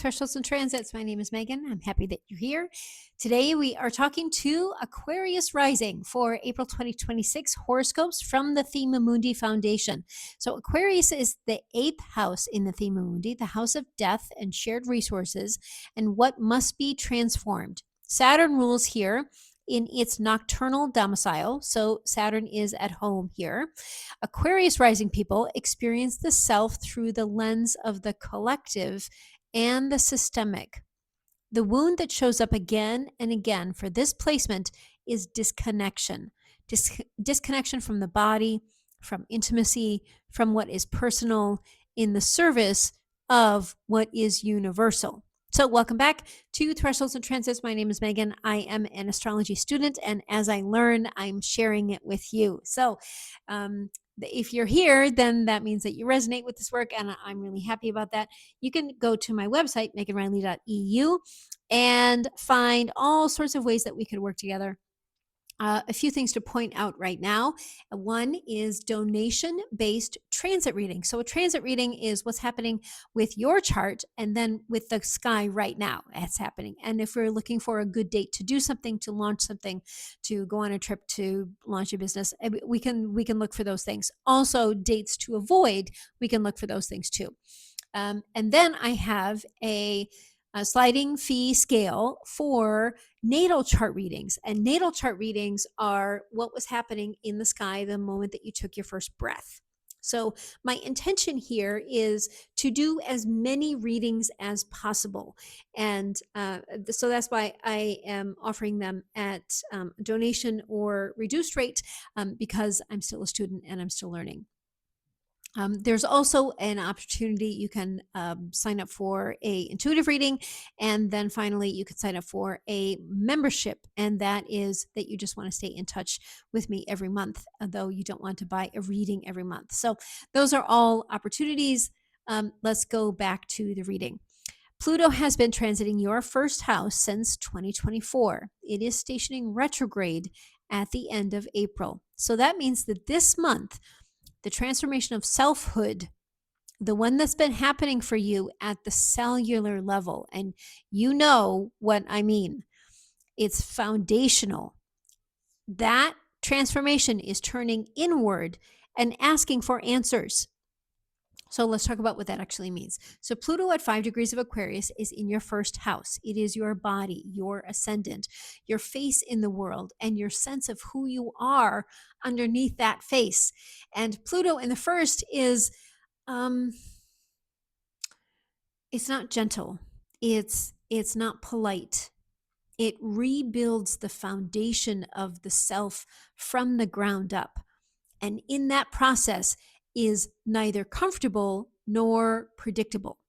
Thresholds and Transits. My name is Megan. I'm happy that you're here. Today we are talking to Aquarius rising for April 2026 horoscopes from the Thema Mundi Foundation. So Aquarius is the 8th house in the Thema Mundi, the house of death and shared resources and what must be transformed. Saturn rules here in its nocturnal domicile. So Saturn is at home here. Aquarius rising people experience the self through the lens of the collective and the systemic. The wound that shows up again and again for this placement is disconnection. Disconnection from the body, from intimacy, from what is personal in the service of what is universal. So welcome back to Thresholds and Transits. My name is Megan. I am an astrology student, and as I learn, I'm sharing it with you. So if you're here, then that means that you resonate with this work, and I'm really happy about that. You can go to my website, meganriley.eu, and find all sorts of ways that we could work together. A few things to point out right now. One is donation-based transit reading. So a transit reading is what's happening with your chart and then with the sky right now as happening. And if we're looking for a good date to do something, to launch something, to go on a trip, to launch a business, we can look for those things. Also, dates to avoid, we can look for those things too. And then I have a sliding fee scale for natal chart readings. And natal chart readings are what was happening in the sky the moment that you took your first breath. So my intention here is to do as many readings as possible. And so that's why I am offering them at donation or reduced rate because I'm still a student and I'm still learning. There's also an opportunity you can sign up for a intuitive reading, and then finally you could sign up for a membership, and that is that you just want to stay in touch with me every month, though you don't want to buy a reading every month. So those are all opportunities. Let's go back to the reading. Pluto has been transiting your first house since 2024. It is stationing retrograde at the end of April. So that means that this month, the transformation of selfhood, the one that's been happening for you at the cellular level, and you know what I mean, it's foundational. That transformation is turning inward and asking for answers. So let's talk about what that actually means. So Pluto at 5 degrees of Aquarius is in your first house. It is your body, your ascendant, your face in the world, and your sense of who you are underneath that face. And Pluto in the first is, it's not gentle. It's not polite. It rebuilds the foundation of the self from the ground up. And in that process, is neither comfortable nor predictable.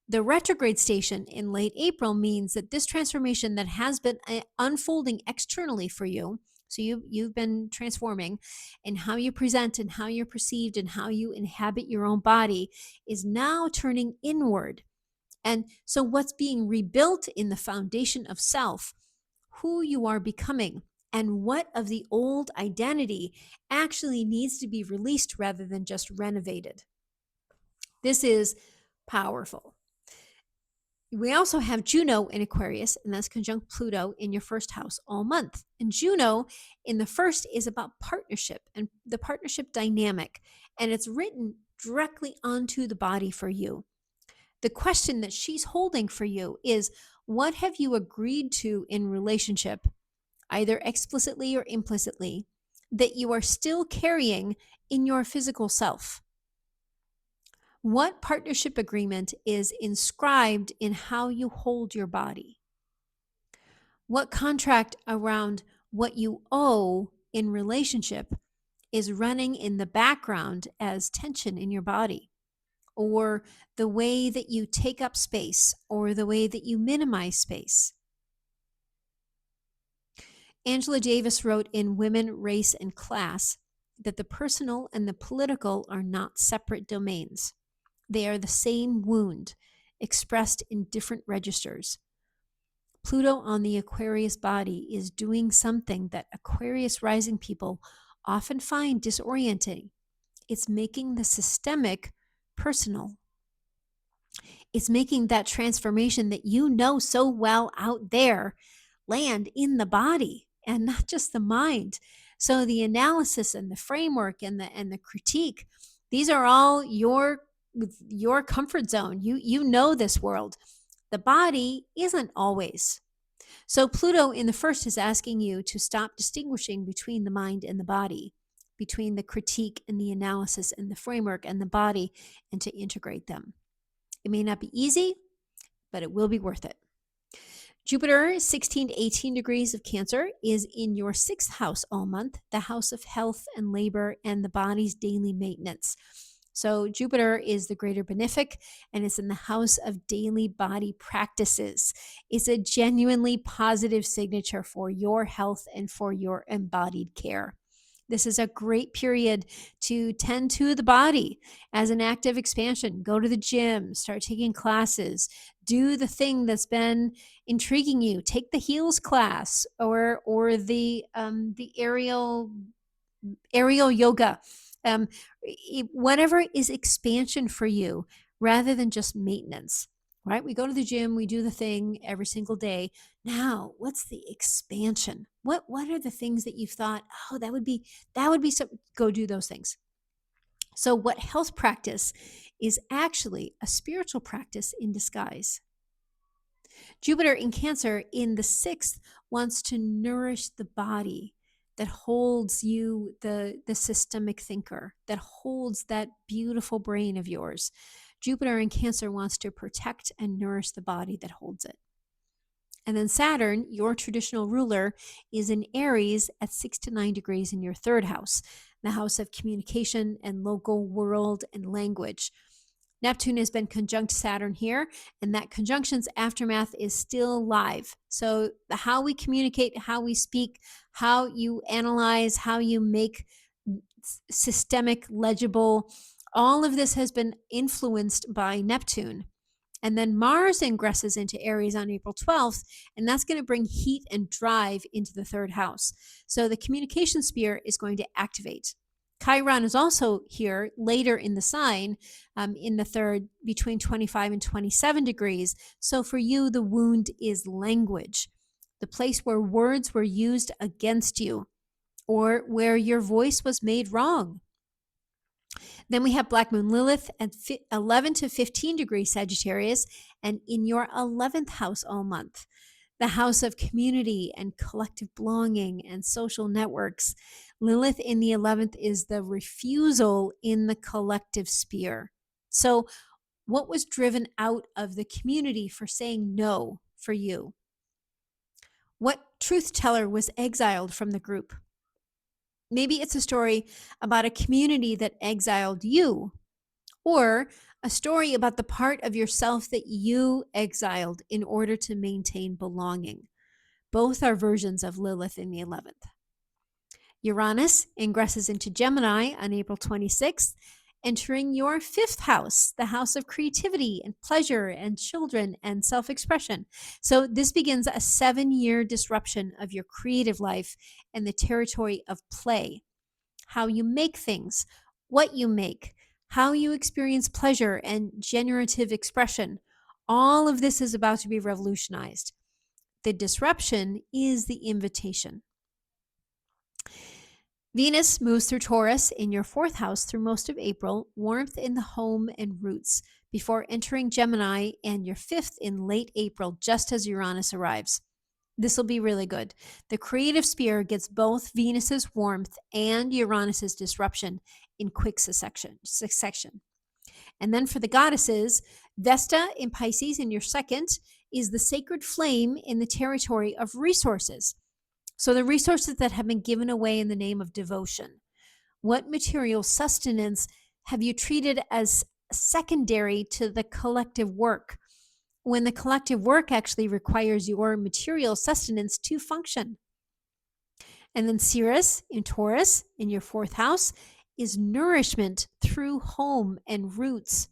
The retrograde station in late April means that this transformation that has been unfolding externally for you, so you've been transforming in how you present and how you're perceived and how you inhabit your own body, is now turning inward. And so what's being rebuilt in the foundation of self, who you are becoming, and what of the old identity actually needs to be released rather than just renovated. This is powerful. We also have Juno in Aquarius, and that's conjunct Pluto in your first house all month. And Juno in the first is about partnership and the partnership dynamic, and it's written directly onto the body for you. The question that she's holding for you is, what have you agreed to in relationship, either explicitly or implicitly, that you are still carrying in your physical self? What partnership agreement is inscribed in how you hold your body? What contract around what you owe in relationship is running in the background as tension in your body? Or the way that you take up space, or the way that you minimize space? Angela Davis wrote in Women, Race, and Class that the personal and the political are not separate domains. They are the same wound, expressed in different registers. Pluto on the Aquarius body is doing something that Aquarius rising people often find disorienting. It's making the systemic personal. It's making that transformation that you know so well out there land in the body and not just the mind. So the analysis and the framework and the critique, these are all your comfort zone. You know this world. The body isn't always. So Pluto in the first is asking you to stop distinguishing between the mind and the body, between the critique and the analysis and the framework and the body, and to integrate them. It may not be easy, but it will be worth it. Jupiter, 16 to 18 degrees of Cancer, is in your sixth house all month, the house of health and labor and the body's daily maintenance. So Jupiter is the greater benefic, and it's in the house of daily body practices. It's a genuinely positive signature for your health and for your embodied care. This is a great period to tend to the body as an active expansion. Go to the gym, start taking classes, do the thing that's been intriguing you. Take the heels class or the aerial yoga. Whatever is expansion for you rather than just maintenance. Right? We go to the gym, we do the thing every single day. Now, what's the expansion? What are the things that you've thought, oh, that would be so, go do those things. So what health practice is actually a spiritual practice in disguise. Jupiter in Cancer in the sixth wants to nourish the body that holds you, the systemic thinker, that holds that beautiful brain of yours. Jupiter in Cancer wants to protect and nourish the body that holds it. And then Saturn, your traditional ruler, is in Aries at 6 to 9 degrees in your third house, the house of communication and local world and language. Neptune has been conjunct Saturn here, and that conjunction's aftermath is still live. So how we communicate, how we speak, how you analyze, how you make systemic, legible, all of this has been influenced by Neptune. And then Mars ingresses into Aries on April 12th, and that's going to bring heat and drive into the third house. So the communication sphere is going to activate. Chiron is also here later in the sign, in the third, between 25 and 27 degrees. So for you, the wound is language, the place where words were used against you or where your voice was made wrong. Then we have Black Moon Lilith at 11 to 15 degrees Sagittarius and in your 11th house all month, the house of community and collective belonging and social networks. Lilith in the 11th is the refusal in the collective sphere. So what was driven out of the community for saying no for you? What truth teller was exiled from the group? Maybe it's a story about a community that exiled you, or a story about the part of yourself that you exiled in order to maintain belonging. Both are versions of Lilith in the 11th. Uranus ingresses into Gemini on April 26th, entering your fifth house, the house of creativity and pleasure and children and self-expression. So this begins a 7-year disruption of your creative life and the territory of play. How you make things, what you make, how you experience pleasure and generative expression. All of this is about to be revolutionized. The disruption is the invitation. Venus moves through Taurus in your fourth house through most of April, warmth in the home and roots, before entering Gemini and your fifth in late April, just as Uranus arrives. This will be really good. The creative sphere gets both Venus's warmth and Uranus's disruption in quick succession. And then for the goddesses, Vesta in Pisces in your second is the sacred flame in the territory of resources. So the resources that have been given away in the name of devotion. What material sustenance have you treated as secondary to the collective work, when the collective work actually requires your material sustenance to function? And then Ceres in Taurus in your fourth house is nourishment through home and roots.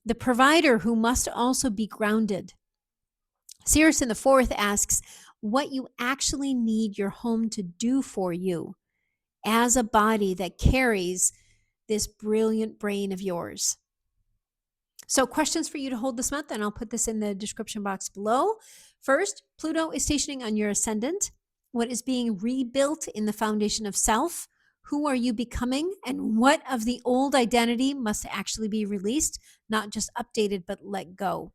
The provider who must also be grounded. Ceres in the fourth asks what you actually need your home to do for you as a body that carries this brilliant brain of yours. So, questions for you to hold this month, and I'll put this in the description box below. First, Pluto is stationing on your ascendant. What is being rebuilt in the foundation of self? Who are you becoming? And what of the old identity must actually be released, not just updated, but let go?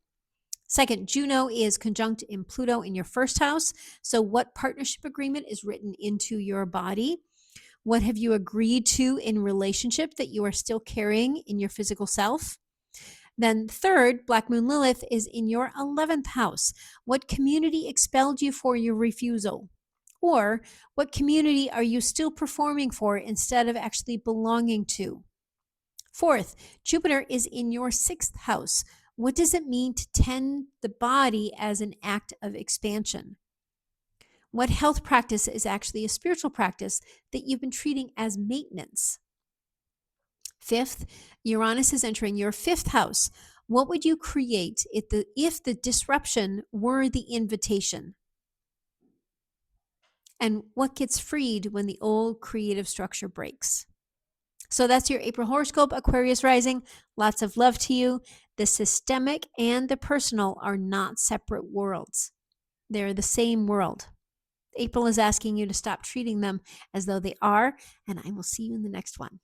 Second, Juno is conjunct in Pluto in your first house. So, what partnership agreement is written into your body? What have you agreed to in relationship that you are still carrying in your physical self? Then, third, Black Moon Lilith is in your 11th house. What community expelled you for your refusal? Or what community are you still performing for instead of actually belonging to? Fourth, Jupiter is in your 6th house. What does it mean to tend the body as an act of expansion? What health practice is actually a spiritual practice that you've been treating as maintenance? Fifth, Uranus is entering your 5th house. What would you create if the disruption were the invitation? And what gets freed when the old creative structure breaks? So that's your April horoscope, Aquarius rising. Lots of love to you. The systemic and the personal are not separate worlds. They're the same world. April is asking you to stop treating them as though they are, and I will see you in the next one.